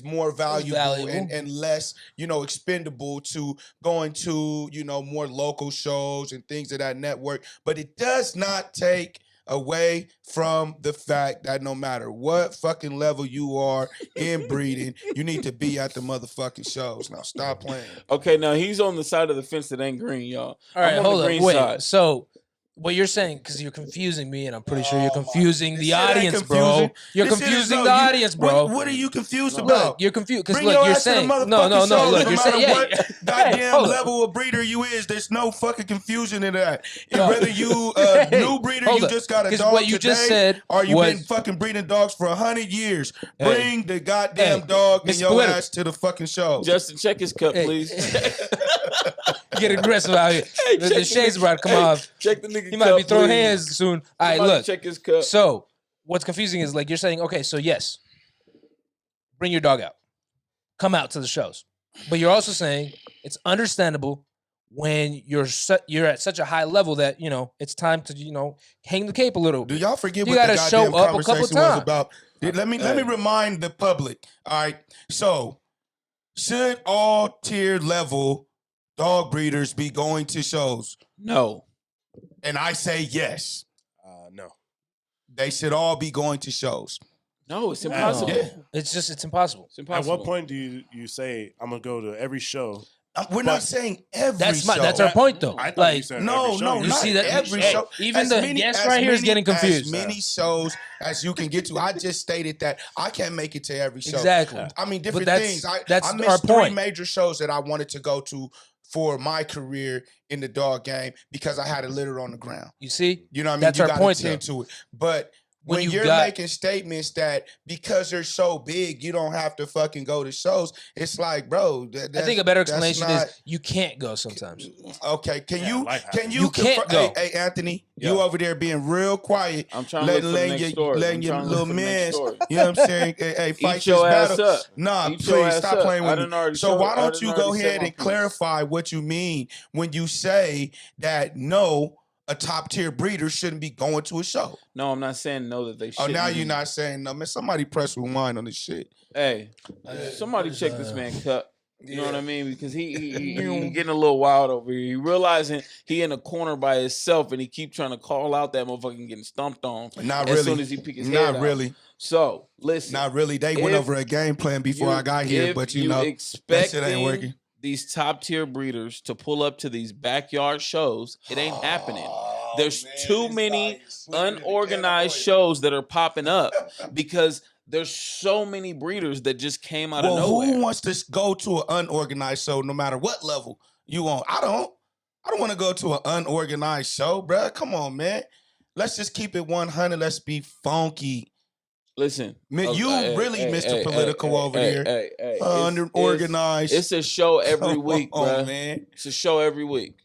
more valuable. And less, expendable to going to, more local shows and things of that network. But it does not take away from the fact that no matter what fucking level you are in breeding, you need to be at the motherfucking shows. Now stop playing. Okay, now he's on the side of the fence that ain't green, y'all. All right, hold on. Wait. So what you're saying, because you're confusing me, and I'm pretty sure you're confusing the audience, bro. You're confusing the audience, bro. What are you confused about? Look, you're confused because look, you're saying no. Look, you're saying what goddamn level of breeder you is. There's no fucking confusion in that. Whether you a new breeder, you just got a dog what you today, just said, or you've been fucking breeding dogs for 100 years. Bring the goddamn dog and your ass to the fucking show. Justin, check his cup, please. Get aggressive out here. The shades about to come off. Check the nigga. He might be throwing hands soon. All right, look. Check his cup. So what's confusing is like you're saying, okay, so yes, bring your dog out, come out to the shows, but you're also saying it's understandable when you're at such a high level that it's time to hang the cape a little. Do y'all forget you what the gotta show goddamn up conversation a couple times. was about? Let me remind the public. All right, so should all tier level dog breeders be going to shows? No. And I say yes. No. They should all be going to shows. No, it's impossible. Yeah. It's impossible. It's impossible. At what point do you say, I'm going to go to every show? We're not saying every show. That's our point, though. I thought you said no, every show. you see that every show. Even the guest right here is getting confused. As many shows as you can get to. I just stated that I can't make it to every show. Exactly. I mean, different things. I our missed point. 3 major shows that I wanted to go to for my career in the dog game because I had a litter on the ground. You see? You know what I mean? That's you our point, attend to it. But when you're making statements that because they're so big, you don't have to fucking go to shows, it's like, bro. I think a better explanation is you can't go sometimes. Okay, can you You can't go. Hey, Anthony, you over there being real quiet. I'm trying to letting your little man, you know what I'm saying? Hey, fight Eat your this ass battle. up. Nah, Eat your please ass stop up. playing with me. So why don't you go ahead and clarify what you mean when you say that a top tier breeder shouldn't be going to a show? No, I'm not saying no that they should. Oh, now you're not saying no, man. Somebody press rewind on this shit. Hey, somebody check this man cup. You know what I mean? Because he getting a little wild over here. He realizing he in a corner by himself and he keep trying to call out that motherfucker and getting stomped on. Not really. As soon as he pick his head Not really. Out. So listen. Not really. They went over a game plan before I got here, but that shit ain't working. These top tier breeders to pull up to these backyard shows, it ain't happening. There's too many unorganized shows that are popping up because there's so many breeders that just came out of nowhere. Who wants to go to an unorganized show no matter what level you want? I don't want to go to an unorganized show, bro. Come on, man. Let's just keep it 100. Let's be funky. Listen, man, you really Mr. Political over here. Unorganized. It's a show every week, bro. Man. It's a show every week.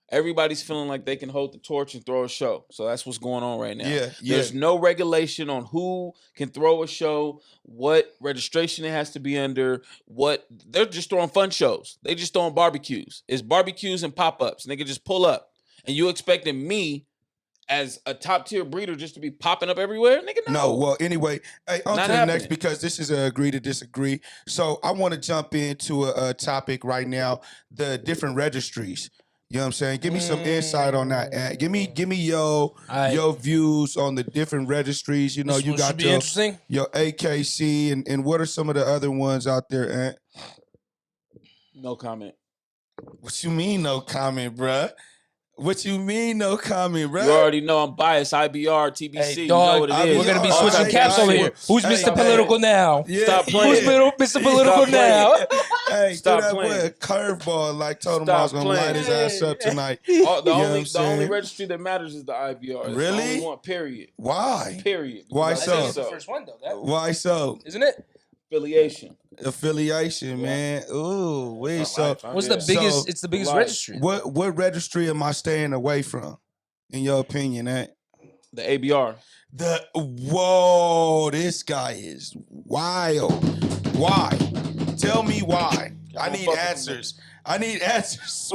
Everybody's feeling like they can hold the torch and throw a show. So that's what's going on right now. Yeah. There's no regulation on who can throw a show, what registration it has to be under, they're just throwing fun shows. They just throwing barbecues. It's barbecues and pop-ups. And they can just pull up. And you expecting me as a top tier breeder just to be popping up everywhere, nigga. No, well, anyway, hey, on Not to the next happening. because this is a agree to disagree. So I want to jump into a topic right now: the different registries. You know what I'm saying? Give me some insight on that. And give me your views on the different registries. You know, This you one should got be interesting. your AKC and what are some of the other ones out there, Ant? No comment. What you mean no comment, bruh? What you mean no comment, bruh? You already know I'm biased. IBR, TBC. Hey, you dog, know what it I is. we're gonna be Oh, switching hey, caps hey, over here. Who's hey, Mr. hey. Political now? Yeah, Stop yeah. playing. Mr. Political Stop now? Hey, Stop throw that playing. boy a curveball like told him I was Stop gonna light his playing. ass up tonight. The You know what only I'm the only saying? registry that matters is the IBR. It's Really? the only one. Period. Why? Period. Why Because I so? say That's the first one though, Why so? isn't it? Affiliation. Affiliation, Yeah. man. Ooh, wait. For So life, huh? What's Yeah. the biggest? So, It's the biggest life. registry. what registry am I staying away from, in your opinion, Ant? The ABR. Whoa, this guy is wild. Why? Tell me why. I don't need fuck with him, answers. I need answers.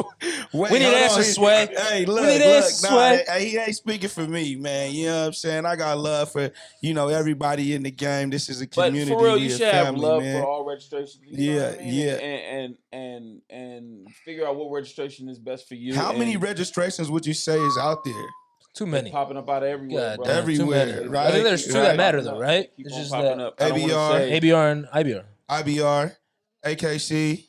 Wait, We need hold on. answers, Sway. Hey, look, need look. answers, Nah, Sway. hey, he ain't speaking for me, man. You know what I'm saying? I got love for, everybody in the game. This is a But community. for real, we you a should have family, love man. for all registrations. You know what I mean? Yeah. And figure out what registration is best for you. How many and registrations would you say is out there? Too they many. popping up out of everywhere, God bro. damn, Everywhere, too many. right? I think there's Keep two on that matter popping though, up. right? Keep It's on just popping that up. I don't want to ABR. say ABR and IBR. IBR, AKC.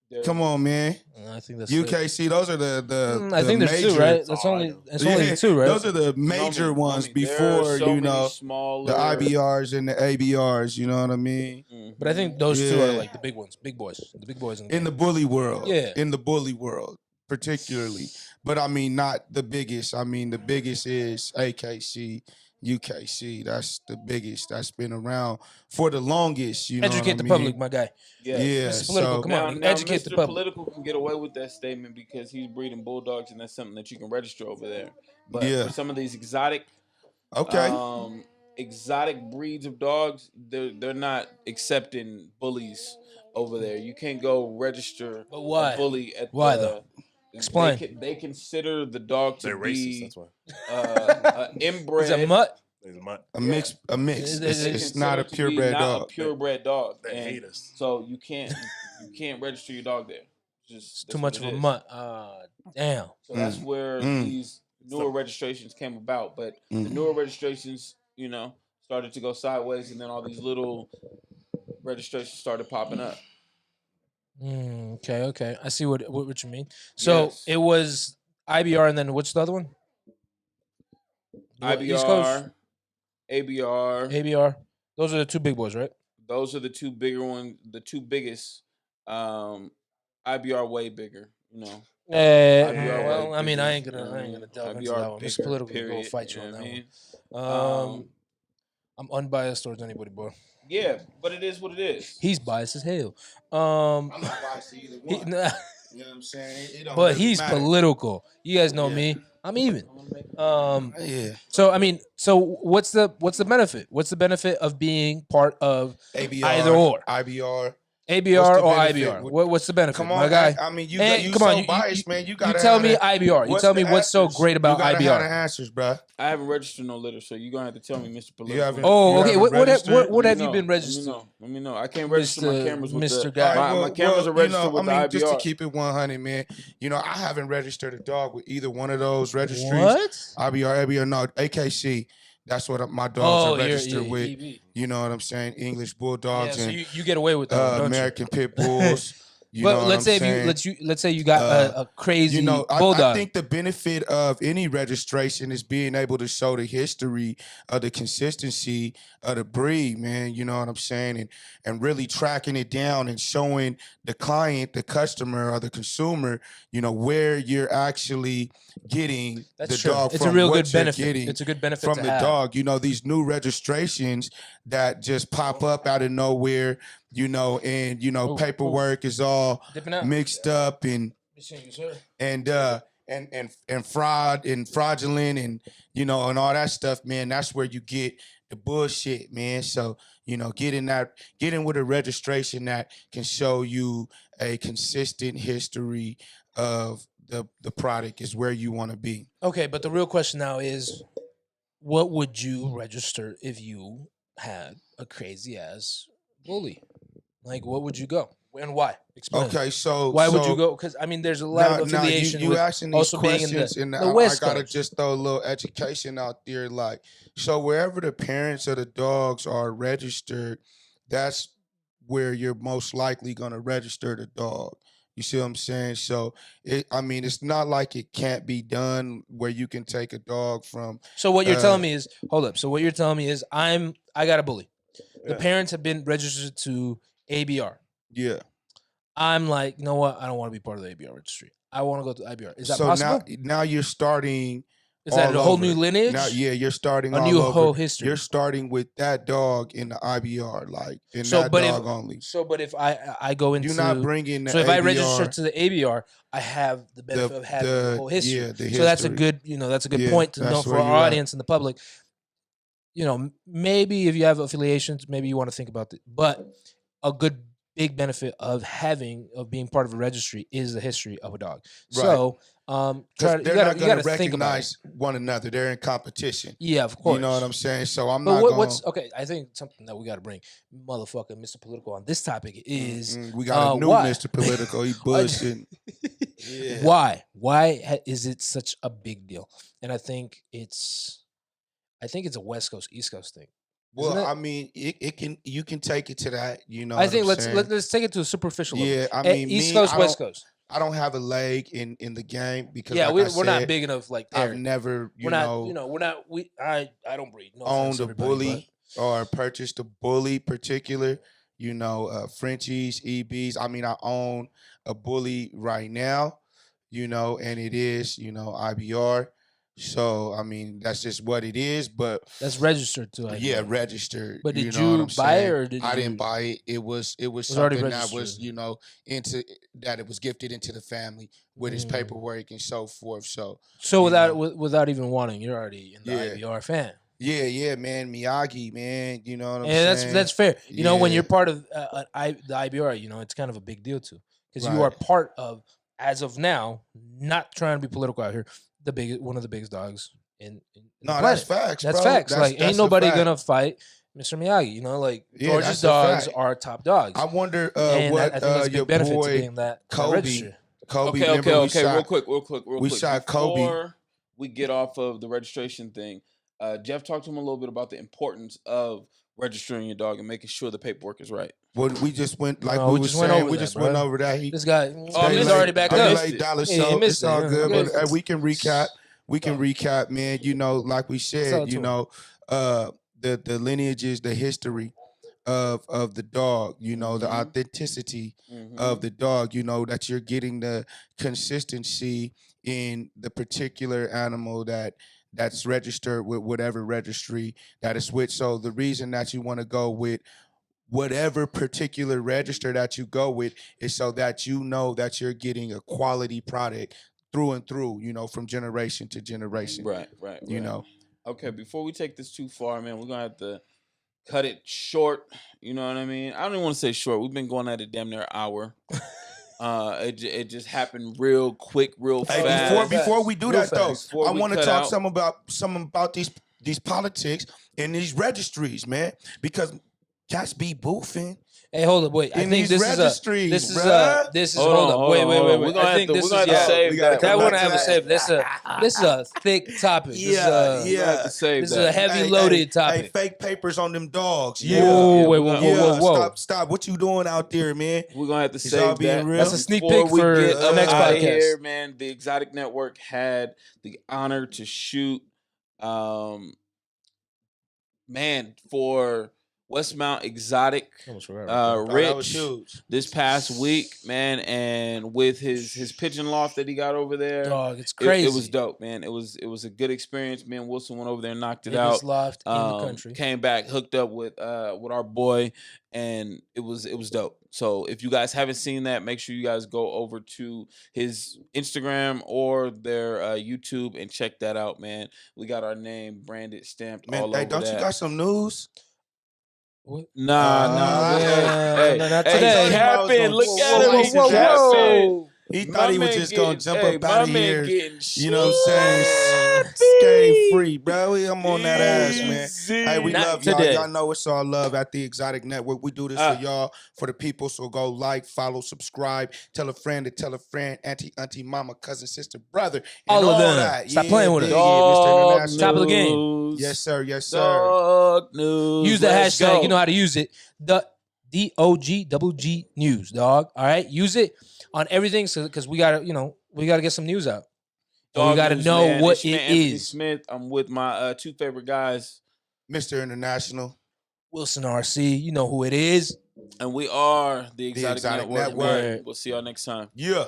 they're- Come on, man. I think that's it. UKC. Those are the I think there's major, two, right? That's That's all I only know. that's only the two, right? Those are the major Know me, ones There before are so many smaller. the IBRs and the ABRs. You know what I mean? Mhm. But I think those two are Yeah. like the big ones, big boys, the big boys in the In game. the bully world, Yeah. in the bully world, particularly. But I mean, not the biggest. I mean, the biggest is AKC, UKC. That's the biggest. That's been around for the longest. You know Educate what I the mean? public, my guy. Yes. Yeah. Mr. Political, So come Now, on, now educate Mr. the public. Political can get away with that statement because he's breeding bulldogs, and that's something that you can register over there. But Yeah. for some of these exotic, okay. exotic breeds of dogs, they're not accepting bullies over there. You can't go register But why? a bully at Why, the. though? Explain. They consider the dog to They're racist. be That's why. inbred. Is a mutt? There's a mutt. A mix. A mix. They It's not a consider to be purebred not dog. a purebred dog. They And hate us. so you can't register your dog there. It's Just too that's much what of it a is. mutt. Damn. So that's where Mm. these newer registrations came about. But the Mm. newer registrations, started to go sideways, and then all these little registrations started popping up. Okay. I see what you mean. So Yes. it was IBR, and then what's the other one? The East Coast? IBR, ABR. ABR. Those are the two big boys, right? Those are the two bigger ones. The two biggest. IBR way bigger. IBR Well, way I mean, I bigger, ain't gonna delve into IBR that one. Mr. bigger, Political will go period, fight you know on what that I mean? one. I'm unbiased towards anybody, boy. Yeah, but it is what it is. He's biased as hell. I'm not biased to either one. Nah, You know what I'm saying? It don't but really he's matter. political. You guys know Yeah. me. I'm even. Yeah. So I mean, what's the benefit? What's the benefit of being part of ABR, either or? IBR. ABR the or benefit? IBR? What's the benefit? Come my on, guy. I mean, you Come so on, you- biased, man. You gotta tell have me the- IBR. You what's tell the me what's so answers? great about you gotta IBR. Have the answers, bro. I haven't registered no litter, so you're gonna have to tell me, Mr. Political. haven't- Oh, You okay. haven't What registered? what have Let you me been know. registered? Let me know. I can't register my Mr. cameras with Mr. the. Guy. My cameras are registered with the IBR. just to keep it 100, man. I haven't registered a dog with either one of those registries. What? IBR, ABR, no, AKC. That's what my dogs are you're registered with. EB. You know what I'm saying? English Yeah, Bulldogs so and you get away with that, one, don't American Pit Bulls. You But know what let's I'm say saying? let's say you got a crazy I bulldog. think the benefit of any registration is being able to show the history of the consistency of the breed, man. You know what I'm saying? And really tracking it down and showing the client, the customer, or the consumer, where you're actually getting That's the true. dog It's from a real what good you're benefit. getting It's a good benefit from to the have. dog. These new registrations that just pop up out of nowhere, and paperwork is all Dipping out. mixed up and fraud and fraudulent and and all that stuff, man. That's where you get the bullshit, man. So get in with a registration that can show you a consistent history of the product is where you want to be. Okay, but the real question now is, what would you register if you had a crazy ass bully? Like, what would you go and why? Explain. Okay, so why would you go? Because I mean, there's a lot of affiliation. you with asking these also being in questions, and the West I gotta Coast. just throw a little education out there. Like, so wherever the parents of the dogs are registered, that's where you're most likely gonna register the dog. You see what I'm saying? So, it's not like it can't be done where you can take a dog from. So what you're telling me is, hold up. So what you're telling me is, I got a bully. The parents have been registered to ABR. Yeah. I'm like, you know what? I don't want to be part of the ABR registry. I want to go to IBR. Is that possible? Now you're starting. Is that a whole new lineage? Now, yeah, you're starting a all new over. whole history. You're starting with that dog in the IBR, like in so, that but dog if, only. So, but if I go into, you're not bringing. So if I register to the ABR, I have the benefit of having the whole history. Yeah, the history. So that's a good, that's a good point to know for our audience and the public. Maybe if you have affiliations, maybe you want to think about it. But a good big benefit of being part of a registry is the history of a dog. Right. So they're not going to recognize one another. They're in competition. Yeah, of course. You know what I'm saying? So I'm but not going. Okay, I think something that we got to bring, motherfucker, Mr. Political, on this topic is we got a new Mr. Political. He bullshitting. Yeah. Why? Why is it such a big deal? And I think it's a West Coast, East Coast thing. Well, I mean, you can take it to that. I think let's take it to a superficial level. Yeah, I mean, East Coast, West Coast. I don't have a leg in the game because we're not big enough like there. I've never I don't breed. No owned a bully or purchased a bully particular. Frenchies, EBs. I mean, I own a bully right now. And it is IBR. So I mean, that's just what it is. But that's registered too. Registered. But did you buy it or I didn't buy it. It was something that was into that it was gifted into the family with his paperwork and so forth. So without even wanting, you're already in the IBR fan. Yeah, man, Miyagi, man. You know what I'm saying? That's fair. When you're part of the IBR, it's kind of a big deal too because you are part of, as of now, not trying to be political out here, one of the biggest dogs in no, that's facts. That's bro. facts. That's ain't nobody gonna fight Mr. Miyagi. George's dogs are top dogs. I wonder what I think that's a your big benefit boy to being that Kobe. Okay. Real quick. We shot Kobe. Before we get off of the registration thing, Jeff talked to him a little bit about the importance of registering your dog and making sure the paperwork is right. Well, we just went went over that. This guy, he's already back up. It's all good, but we can recap. We can recap, man. Like we said, the lineages, the history of the dog. The authenticity of the dog. That you're getting the consistency in the particular animal that's registered with whatever registry that is with. So the reason that you want to go with whatever particular register that you go with is so that that you're getting a quality product through and through, from generation to generation. Right. Okay, before we take this too far, man, we're going to have to cut it short. You know what I mean? I don't even want to say short. We've been going at it damn near an hour. It just happened real quick, real fast. Before we do that though, I want to talk some about these politics and these registries, man, because cats be boofing. Hey, hold up, wait. I think this registries, is hold up. Wait. We're gonna have to save that. That one I have to save. This is a thick topic. Yeah. This is a heavy loaded topic. Hey, fake papers on them dogs. Whoa. Stop. What you doing out there, man? We're gonna have to save that. Real? That's a sneak peek for the next podcast. Here, man, the Exotic Network had the honor to shoot, for Westmount Exotic, Rich, this past week, man, and with his pigeon loft that he got over there, dog, it's crazy. It was dope, man. It was a good experience. Me and Wilson went over there and knocked it Biggest out. Loft in the country. Came back, hooked up with our boy, and it was dope. So if you guys haven't seen that, make sure you guys go over to his Instagram or their YouTube and check that out, man. We got our name branded, stamped all over. Hey, don't you got some news? What? Nah. Not today. Capping. Look at him. Whoa. He My thought he was man just gonna getting- jump hey, up my out of man here. getting You know what I'm saying? Skate free, bro. I'm on that ass, man. Easy. Hey, we Not love y'all. today. Y'all know it's all love at the Exotic Network. We do this for y'all, for the people. So go like, follow, subscribe, tell a friend to tell a friend, auntie, mama, cousin, sister, brother, and All of them. that. Stop playing with us. dig it, Mr. Dog International. Top of the game. news. Yes, sir. Yes, sir. Dog news. Use the Let's hashtag. go. You know how to use it. The DOGGNEWS, dog. All right, use it on everything, so because we gotta, we gotta get some news out. And we Dog gotta news, know man. what It's your it man, Anthony is. Smith. I'm with my two favorite guys, Mr. International. Wilson RC, you know who it is. and we are the Exotic Exotic Network. Network. Man. We'll see y'all next time. Yeah.